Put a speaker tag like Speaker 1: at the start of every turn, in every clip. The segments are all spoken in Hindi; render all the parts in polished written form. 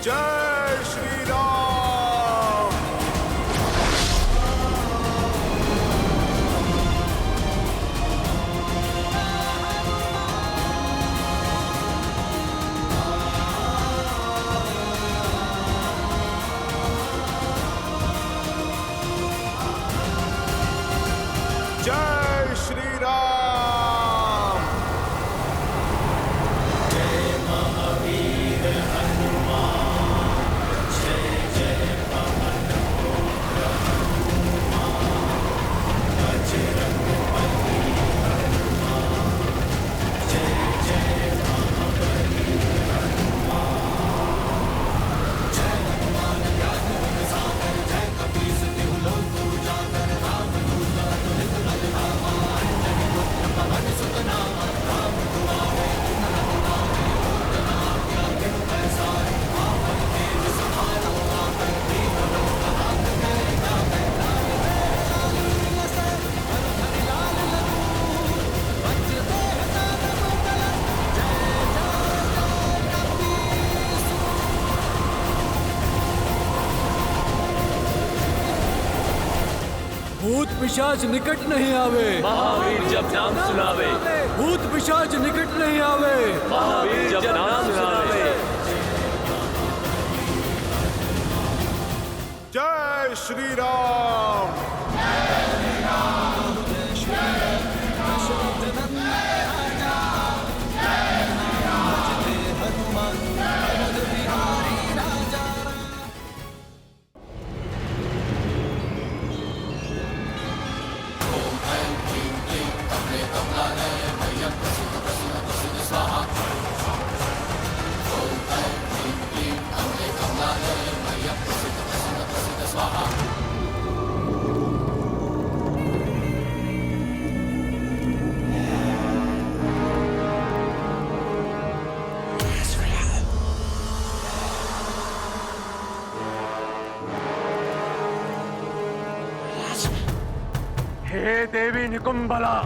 Speaker 1: जय श्री राम। जय श्री राम।
Speaker 2: जय महावीर हनुमान, जय जय पवन पुत्र हनुमान, बजरंग बली हनुमान, जय जय महाबली हनुमान, जय हनुमान ज्ञान गुण सागर, जय कपीस तिहु लोक उजागर, राम दूत अतुलित बल धामा, अंजनी पुत्र पवन सुत नामा, राम दुआरे तुम रघुनाथे, पूर्ण आज्ञा बिनु पैसारे, आपन तेज समारो आकर, दीन लोक हाथ धरे जावे, लाल है चालीन से हर हरि लाल लखूर, बजते हैं ताल मंगल, जय जय कपीस।
Speaker 3: भूत पिशाच निकट नहीं आवे,
Speaker 4: महावीर जब नाम सुनावे,
Speaker 3: भूत पिशाच निकट नहीं आवे,
Speaker 4: महावीर जब नाम सुनावे।
Speaker 1: जय श्री राम।
Speaker 5: हे देवी निकुंभला,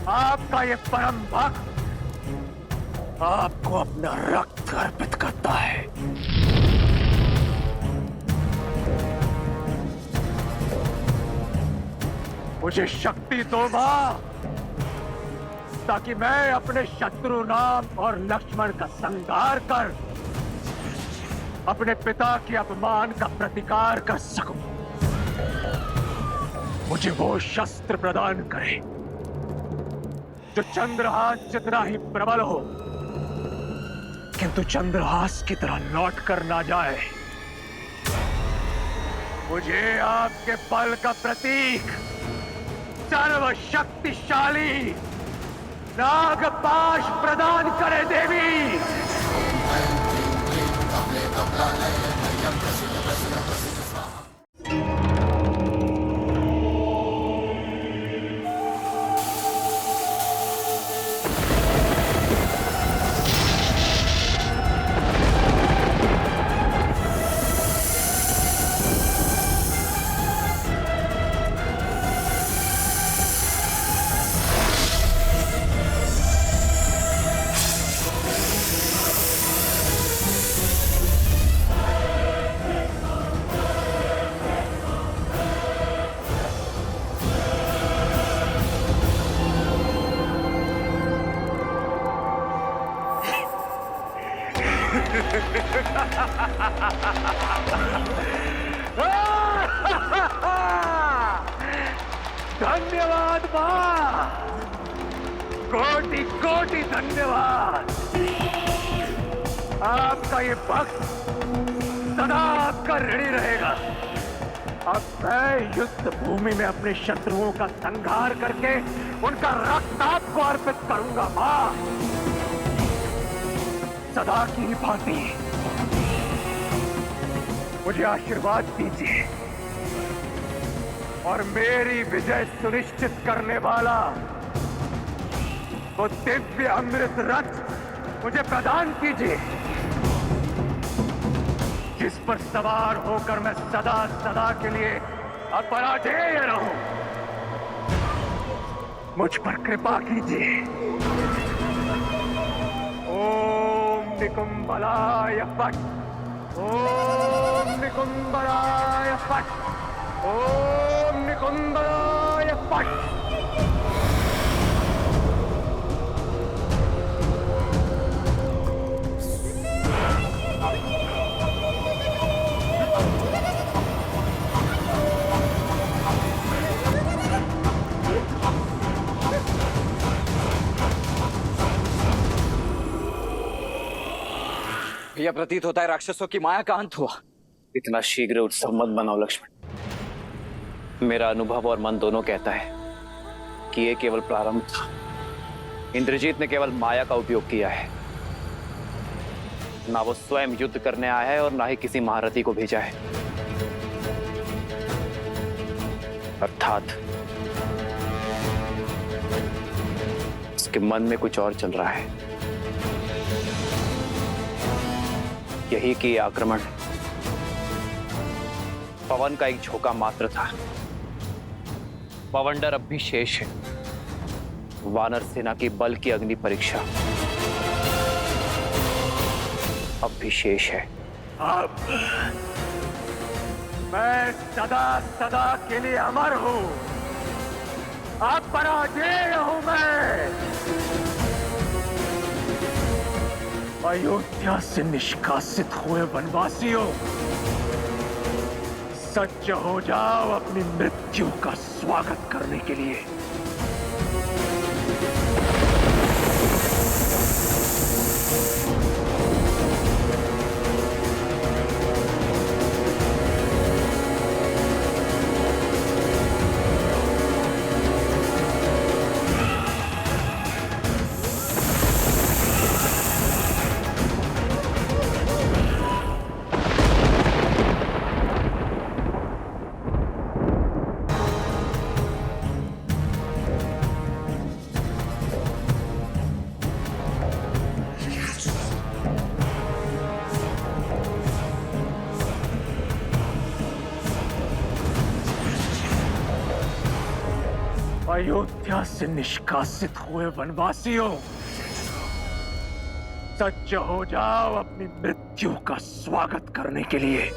Speaker 5: आपका ये परम भक्त आपको अपना रक्त अर्पित करता है। मुझे शक्ति दो मां, ताकि मैं अपने शत्रु राम और लक्ष्मण का संहार कर अपने पिता के अपमान का प्रतिकार कर सकूं। मुझे वो शस्त्र प्रदान करे जो चंद्रहास जितना ही प्रबल हो, किंतु चंद्रहास की तरह लौट कर ना जाए। मुझे आपके बल का प्रतीक, सर्वशक्तिशाली नागपाश प्रदान करे देवी। धन्यवाद मां, कोटि कोटि धन्यवाद। आपका ये भक्त सदा आपका ऋणी रहेगा। अब मैं युद्ध भूमि में अपने शत्रुओं का संहार करके उनका रक्त आपको अर्पित करूंगा मां। सदा की भांति मुझे आशीर्वाद दीजिए और मेरी विजय सुनिश्चित करने वाला वो दिव्य अमृत रथ मुझे प्रदान कीजिए, जिस पर सवार होकर मैं सदा सदा के लिए अपराजेय रहूं। मुझ पर कृपा कीजिए। ओम निकुंभलाय फट। ओम निकुंभलाय फट। ओम निकुंभलाय फट।
Speaker 6: यह प्रतीत होता है राक्षसों की माया का अंत हुआ।
Speaker 4: इतना शीघ्र उत्सव मत बनाओ लक्ष्मण। मेरा अनुभव और मन दोनों कहता है कि यह केवल प्रारंभ था। इंद्रजीत ने केवल माया का उपयोग किया है। ना वो स्वयं युद्ध करने आया है और ना ही किसी महारथी को भेजा है। अर्थात उसके मन में कुछ और चल रहा है। यही कि आक्रमण पवन का एक झोंका मात्र था। पवंडर अब भी शेष है। वानर सेना की बल की अग्नि परीक्षा अब भी शेष है।
Speaker 5: अब मैं सदा सदा के लिए अमर हूं। अब पराजय हूं मैं। अयोध्या से निष्कासित हुए वनवासियों, सज्ज हो जाओ अपनी मृत्यु का स्वागत करने के लिए। अयोध्या से निष्कासित हुए वनवासियों, सज्ज हो जाओ अपनी मृत्यु का स्वागत करने के लिए।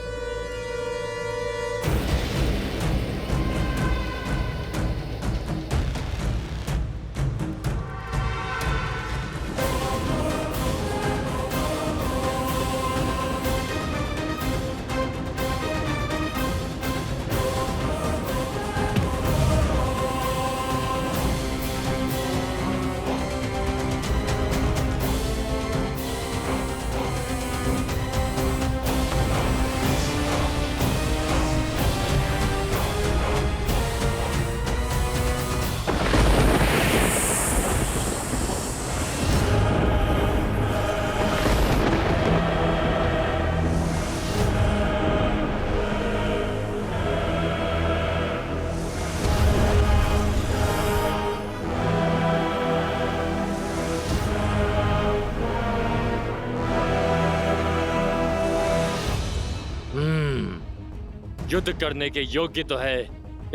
Speaker 7: युद्ध करने के योग्य तो है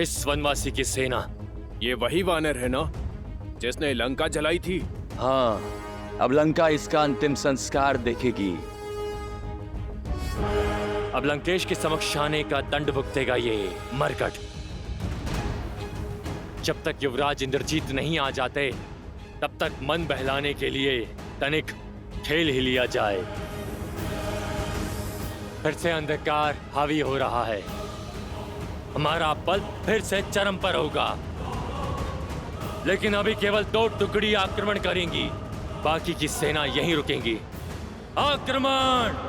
Speaker 7: इस वनवासी की सेना।
Speaker 3: ये वही वानर है ना जिसने लंका जलाई थी?
Speaker 8: हाँ, अब लंका इसका अंतिम संस्कार देखेगी।
Speaker 7: अब लंकेश के समक्ष आने का दंड भुगतेगा ये मरकट। जब तक युवराज इंद्रजीत नहीं आ जाते तब तक मन बहलाने के लिए तनिक खेल ही लिया जाए। फिर से अंधकार हावी हो रहा है। हमारा बल फिर से चरम पर होगा। लेकिन अभी केवल 2 टुकड़ी आक्रमण करेंगी, बाकी की सेना यहीं रुकेंगी। आक्रमण!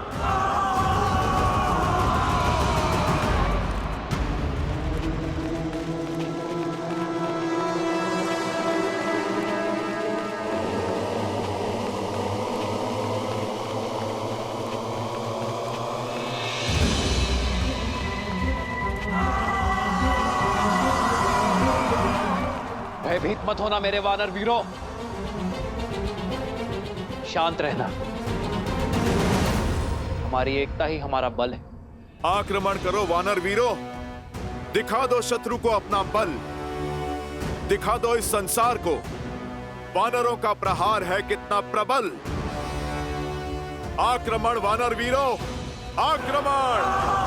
Speaker 4: भयभीत मत होना मेरे वानर वीरों, शांत रहना। हमारी एकता ही हमारा बल है।
Speaker 1: आक्रमण करो वानर वीरों, दिखा दो शत्रु को अपना बल, दिखा दो इस संसार को वानरों का प्रहार है कितना प्रबल। आक्रमण वानर वीरों, आक्रमण!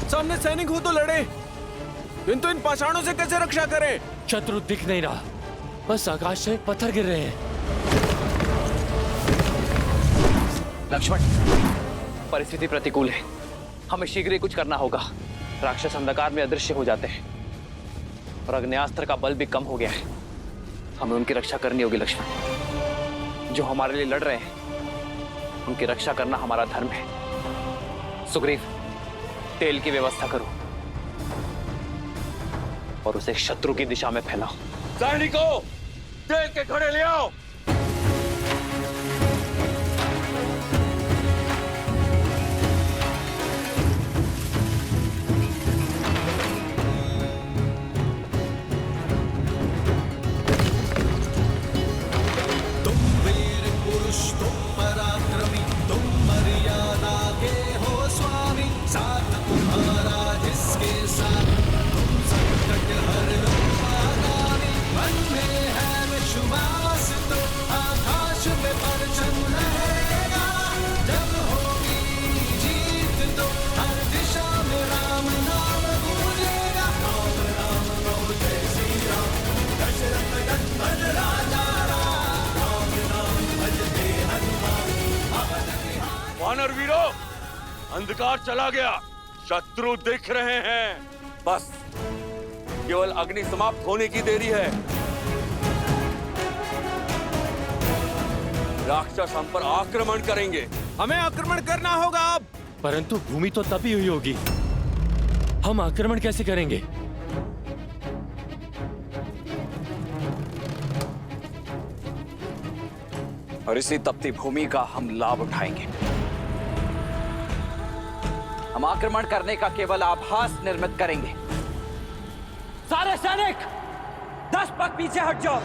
Speaker 3: सामने सैनिक हो तो लड़े, किंतु इन पाषाणों से कैसे रक्षा करें?
Speaker 7: शत्रु दिख नहीं रहा, बस आकाश से पत्थर गिर रहे हैं।
Speaker 4: लक्ष्मण, परिस्थिति प्रतिकूल है, हमें शीघ्र ही कुछ करना होगा। राक्षस अंधकार में अदृश्य हो जाते हैं और अग्न्यास्त्र का बल भी कम हो गया है। हमें उनकी रक्षा करनी होगी लक्ष्मण। जो हमारे लिए लड़ रहे हैं उनकी रक्षा करना हमारा धर्म है। सुग्रीव, तेल की व्यवस्था करो और उसे शत्रु की दिशा में फैलाओ।
Speaker 8: सैनिकों, तेल के घड़े ले आओ।
Speaker 2: तुम वीर पुरुष, तुम पराक्रमी, तुम मर्यादा के हो स्वामी। साथ तुम्हारा जिसके साथ, तुम संकट हर लो आगामी। मन में है विश्वास तो आकाश में परचम लहरेगा। जब होगी जीत तो हर दिशा में राम नाम गूंजेगा। राम राम राम जय श्री राम, दशरथ नंदन राजा राम। राम नाम भजते हनुमान, अवध बिहारी।
Speaker 8: वानर वीरों, अंधकार चला गया, शत्रु दिख रहे हैं। बस केवल अग्नि समाप्त होने की देरी है। राक्षस हम पर आक्रमण करेंगे।
Speaker 3: हमें आक्रमण करना होगा अब।
Speaker 7: परंतु भूमि तो तभी हुई होगी, हम आक्रमण कैसे करेंगे?
Speaker 6: और इसी तपती भूमि का हम लाभ उठाएंगे। हम आक्रमण करने का केवल आभास निर्मित करेंगे। सारे सैनिक 10 पग पीछे हट जाओ।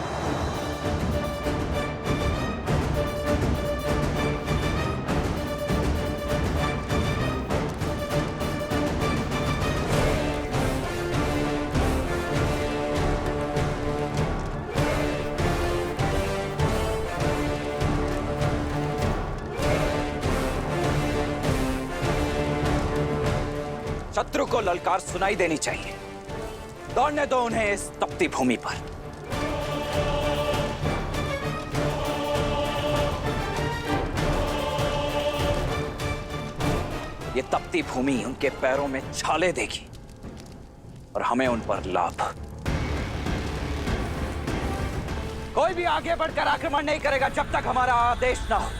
Speaker 6: शत्रु को ललकार सुनाई देनी चाहिए। दौड़ने दो उन्हें इस तपती भूमि पर। ये तपती भूमि उनके पैरों में छाले देगी और हमें उन पर लाभ। कोई भी आगे बढ़कर आक्रमण नहीं करेगा जब तक हमारा आदेश ना हो।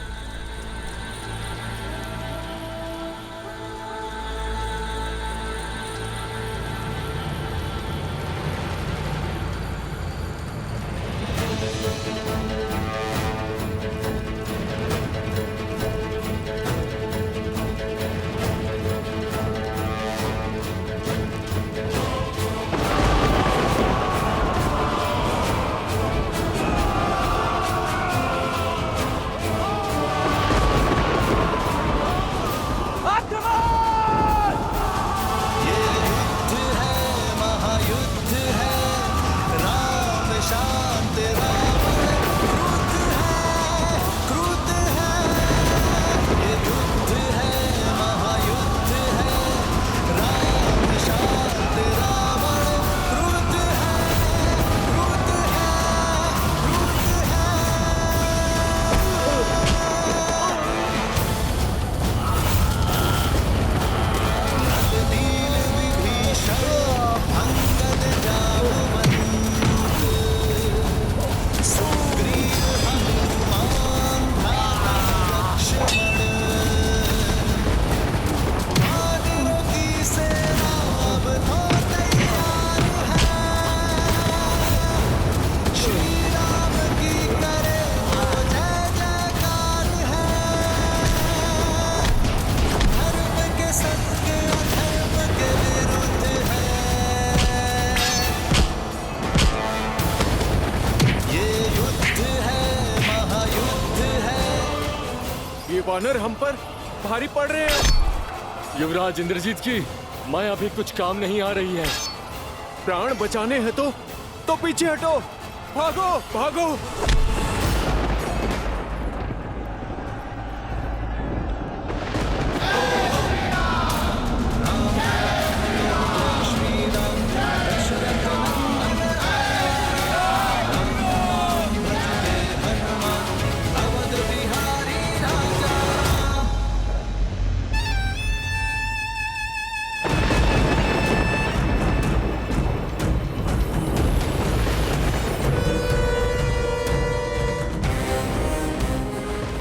Speaker 3: वानर हम पर भारी पड़ रहे हैं।
Speaker 7: युवराज इंद्रजीत की माया भी कुछ काम नहीं आ रही है।
Speaker 3: प्राण बचाने हैं तो पीछे हटो, भागो भागो।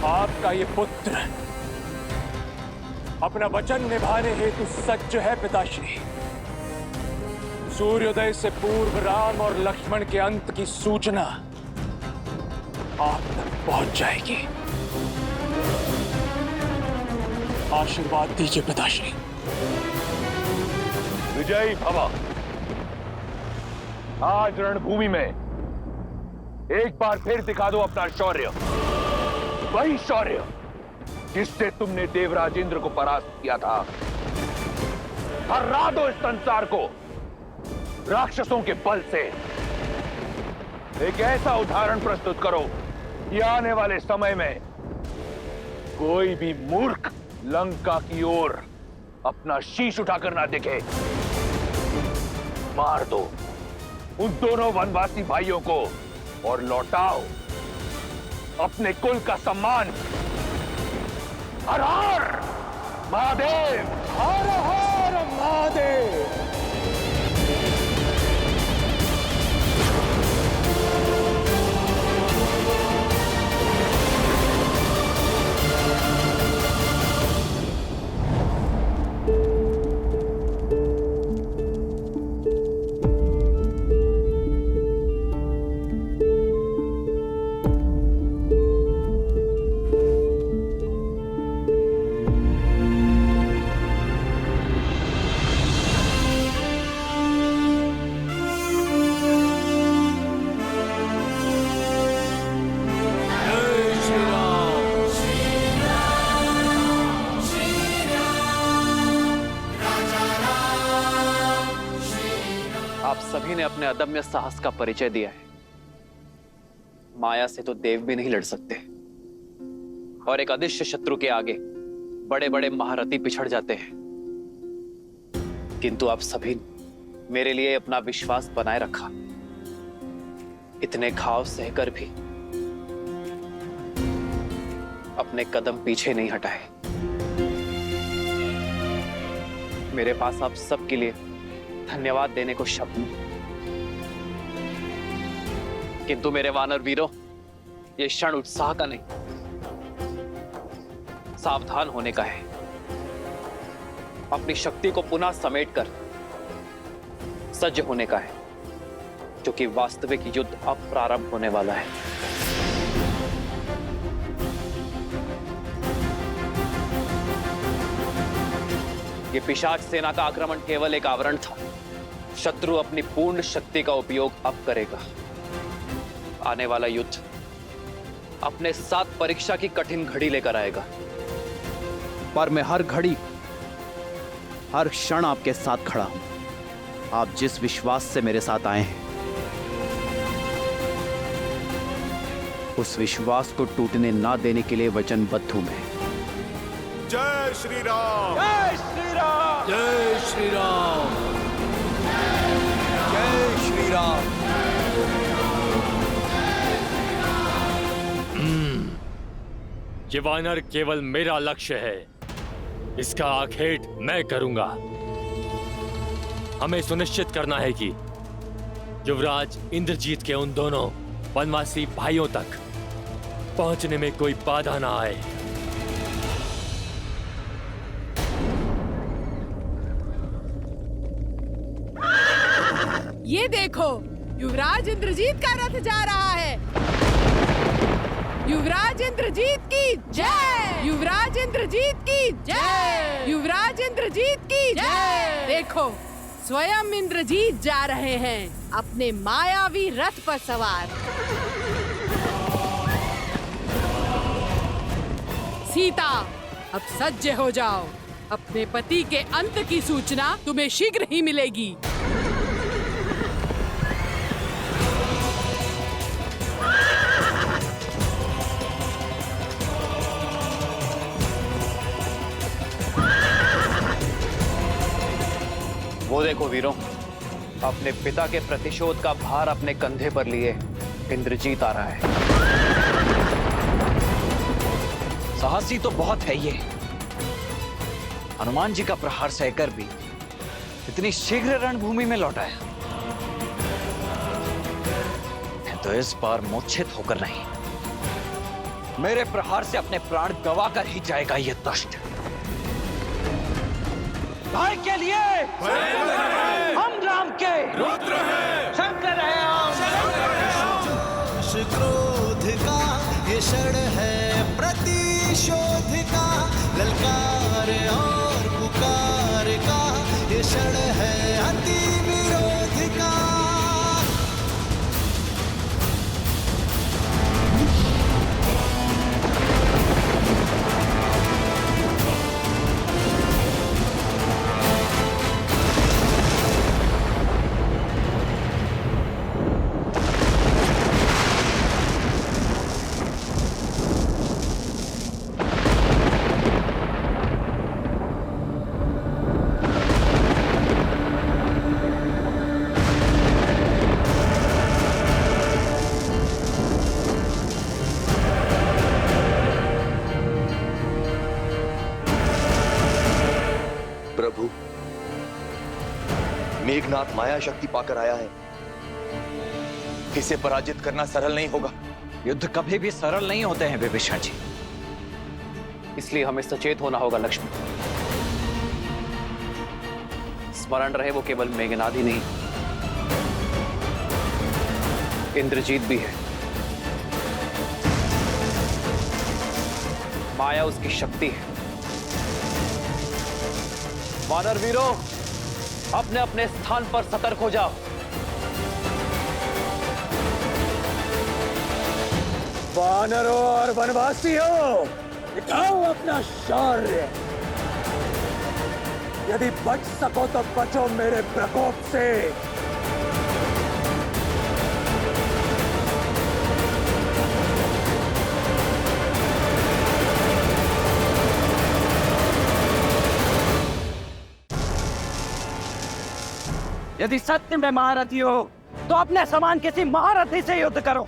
Speaker 5: आपका ये पुत्र अपना वचन निभाने हेतु सज्ज है पिताश्री। सूर्योदय से पूर्व राम और लक्ष्मण के अंत की सूचना आप तक पहुंच जाएगी। आशीर्वाद दीजिए पिताश्री।
Speaker 8: विजयी भव। आज रणभूमि में एक बार फिर दिखा दो अपना शौर्य, वही शौर्य जिससे तुमने देवराज इंद्र को परास्त किया था। हरा दो इस संसार को राक्षसों के बल से। एक ऐसा उदाहरण प्रस्तुत करो कि आने वाले समय में कोई भी मूर्ख लंका की ओर अपना शीश उठाकर ना दिखे। मार दो उन दोनों वनवासी भाइयों को और लौटाओ अपने कुल का सम्मान। हर हर महादेव, हर हर महादेव।
Speaker 4: सभी ने अपने अदम्य साहस का परिचय दिया है। माया से तो देव भी नहीं लड़ सकते, और एक अदृश्य शत्रु के आगे बड़े बड़े महारथी पिछड़ जाते हैं। किंतु आप सभी मेरे लिए अपना विश्वास बनाए रखा। इतने घाव सहकर भी अपने कदम पीछे नहीं हटाए। मेरे पास आप सबके लिए धन्यवाद देने को शब्द नहीं, किंतु मेरे वानर वीरों, ये क्षण उत्साह का नहीं, सावधान होने का है। अपनी शक्ति को पुनः समेटकर सज्ज होने का है, क्योंकि वास्तविक युद्ध अब प्रारंभ होने वाला है। ये पिशाच सेना का आक्रमण केवल एक आवरण था। शत्रु अपनी पूर्ण शक्ति का उपयोग अब करेगा। आने वाला युद्ध अपने साथ परीक्षा की कठिन घड़ी लेकर आएगा।
Speaker 9: पर मैं हर घड़ी, हर क्षण आपके साथ खड़ा हूं। आप जिस विश्वास से मेरे साथ आए हैं, उस विश्वास को टूटने ना देने के लिए वचनबद्ध हूं मैं।
Speaker 1: जय श्री राम।
Speaker 5: जय श्री राम।
Speaker 6: जय श्री राम।
Speaker 9: जय श्री राम।
Speaker 7: ये वानर केवल मेरा लक्ष्य है। इसका आखेट मैं करूंगा। हमें सुनिश्चित करना है कि युवराज इंद्रजीत के उन दोनों वनवासी भाइयों तक पहुंचने में कोई बाधा ना आए।
Speaker 10: ये देखो, युवराज इंद्रजीत का रथ जा रहा है। युवराज इंद्रजीत की जय। युवराज इंद्रजीत की जय। युवराज इंद्रजीत की जय। देखो, स्वयं इंद्रजीत जा रहे हैं अपने मायावी रथ पर सवार। सीता अब सज्ज हो जाओ। अपने पति के अंत की सूचना तुम्हें शीघ्र ही मिलेगी।
Speaker 4: वो देखो वीरों, अपने पिता के प्रतिशोध का भार अपने कंधे पर लिए इंद्रजीत आ रहा है।
Speaker 6: साहसी तो बहुत है ये। हनुमान जी का प्रहार सहकर भी इतनी शीघ्र रणभूमि में लौटाया। तो इस बार मूर्छित होकर नहीं, मेरे प्रहार से अपने प्राण गंवाकर ही जाएगा ये दुष्ट। भाई के लिए हम राम के रुद्र हैं, शंकर है हम।
Speaker 2: क्रोध का ये क्षण है प्रतिशोध का, ललकार और पुकार का ये क्षण है अति विरोध का।
Speaker 11: प्रभु, मेघनाथ माया शक्ति पाकर आया है। इसे पराजित करना सरल नहीं होगा।
Speaker 6: युद्ध कभी भी सरल नहीं होते हैं विभीषण जी।
Speaker 4: इसलिए हमें सचेत होना होगा लक्ष्मण। स्मरण रहे, वो केवल मेघनाद ही नहीं, इंद्रजीत भी है। माया उसकी शक्ति है। वानर वीरों, अपने अपने स्थान पर सतर्क हो जाओ।
Speaker 5: वानरों और वनवासियों, दिखाओ अपना शौर्य। यदि बच सको तो बचो मेरे प्रकोप से।
Speaker 6: यदि सत्य में महारथी हो तो अपने समान किसी महारथी से युद्ध करो।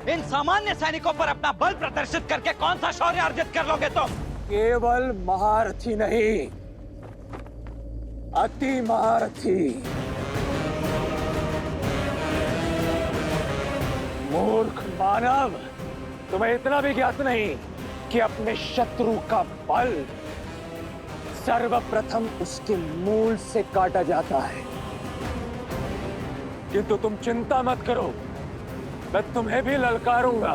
Speaker 6: इन सामान्य सैनिकों पर अपना बल प्रदर्शित करके कौन सा शौर्य अर्जित कर लोगे तुम?
Speaker 5: केवल महारथी नहीं, अति महारथी। मूर्ख मानव, तुम्हें इतना भी ज्ञात नहीं कि अपने शत्रु का बल सर्वप्रथम उसके मूल से काटा जाता है। किंतु तुम चिंता मत करो, मैं तुम्हें भी ललकारूंगा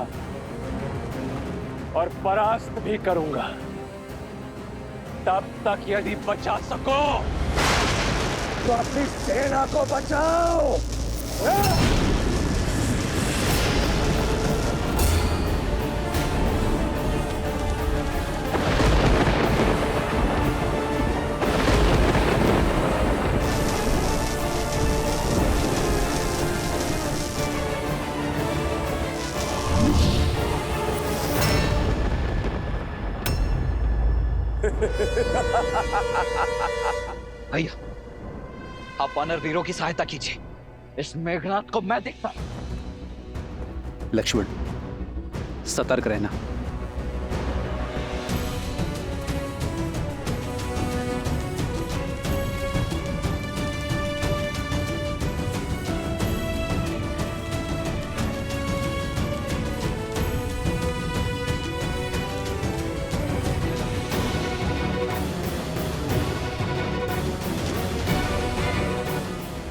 Speaker 5: और परास्त भी करूंगा। तब तक यदि बचा सको तो अपनी सेना को बचाओ।
Speaker 6: भैया, आप वानर वीरों की सहायता कीजिए। इस मेघनाथ को मैं देखता हूं।
Speaker 9: लक्ष्मण, सतर्क रहना।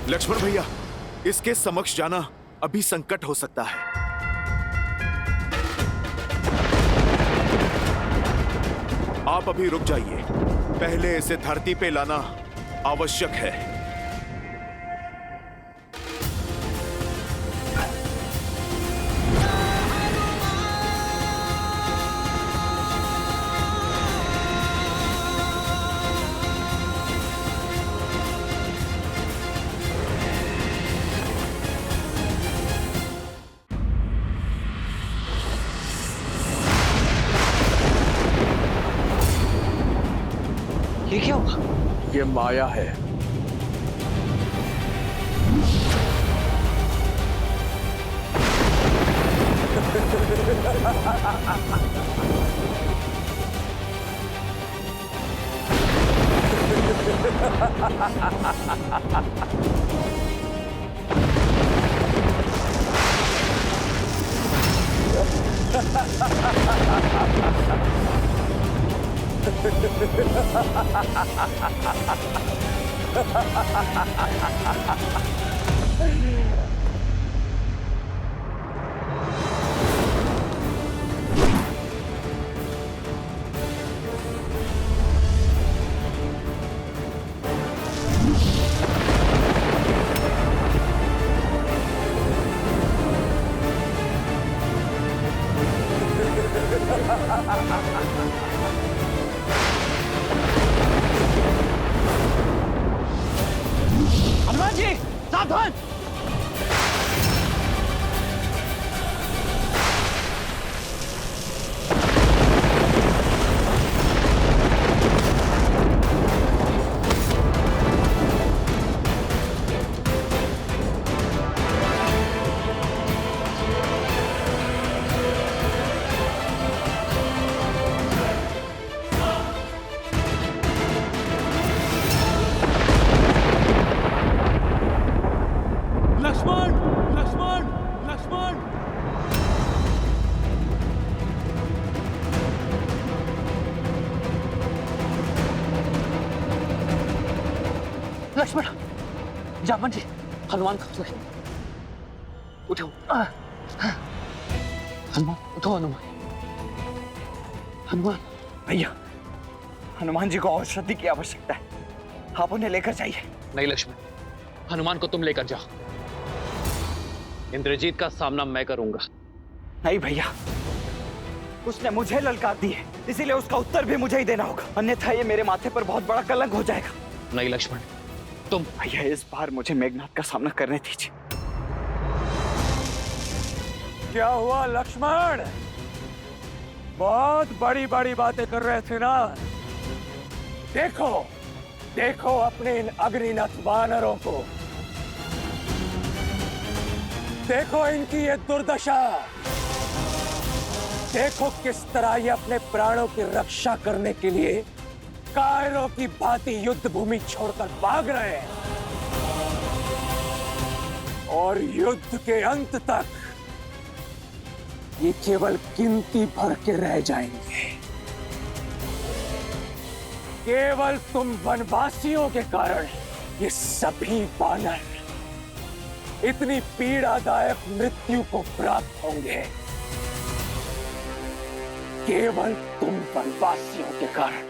Speaker 1: लक्ष्मण भैया, इसके समक्ष जाना अभी संकट हो सकता है। आप अभी रुक जाइए, पहले इसे धरती पे लाना आवश्यक है।
Speaker 5: ये माया है।
Speaker 6: हनुमान जी सावधान।
Speaker 3: लक्ष्मण लक्ष्मण लक्ष्मण।
Speaker 4: लक्ष्मण, जामन जी, हनुमान कहाँ सोए? उठो। हनुमान उठो। हनुमान
Speaker 6: भैया, हनुमान जी को औषधि की आवश्यकता है, आप उन्हें लेकर जाइए।
Speaker 4: नहीं लक्ष्मण, हनुमान को तुम लेकर जाओ। इंद्रजीत का सामना मैं करूंगा।
Speaker 6: नहीं भैया, उसने मुझे ललकार दी है, इसीलिए उसका उत्तर भी मुझे ही देना होगा, अन्यथा ये मेरे माथे पर बहुत बड़ा कलंक हो जाएगा।
Speaker 4: नहीं लक्ष्मण, तुम।
Speaker 6: भैया इस बार मुझे मेघनाथ का सामना करने दीजिए।
Speaker 5: क्या हुआ लक्ष्मण? बहुत बड़ी बड़ी बातें कर रहे थे ना। देखो देखो अपने इन अग्निनथ वानरों को, देखो इनकी ये दुर्दशा, देखो किस तरह ये अपने प्राणों की रक्षा करने के लिए कायरों की भांति युद्ध भूमि छोड़कर भाग रहे हैं, और युद्ध के अंत तक ये केवल गिनती भर के रह जाएंगे। केवल तुम वनवासियों के कारण ये सभी वानर इतनी पीड़ादायक मृत्यु को प्राप्त होंगे, केवल तुम वनवासियों के कारण।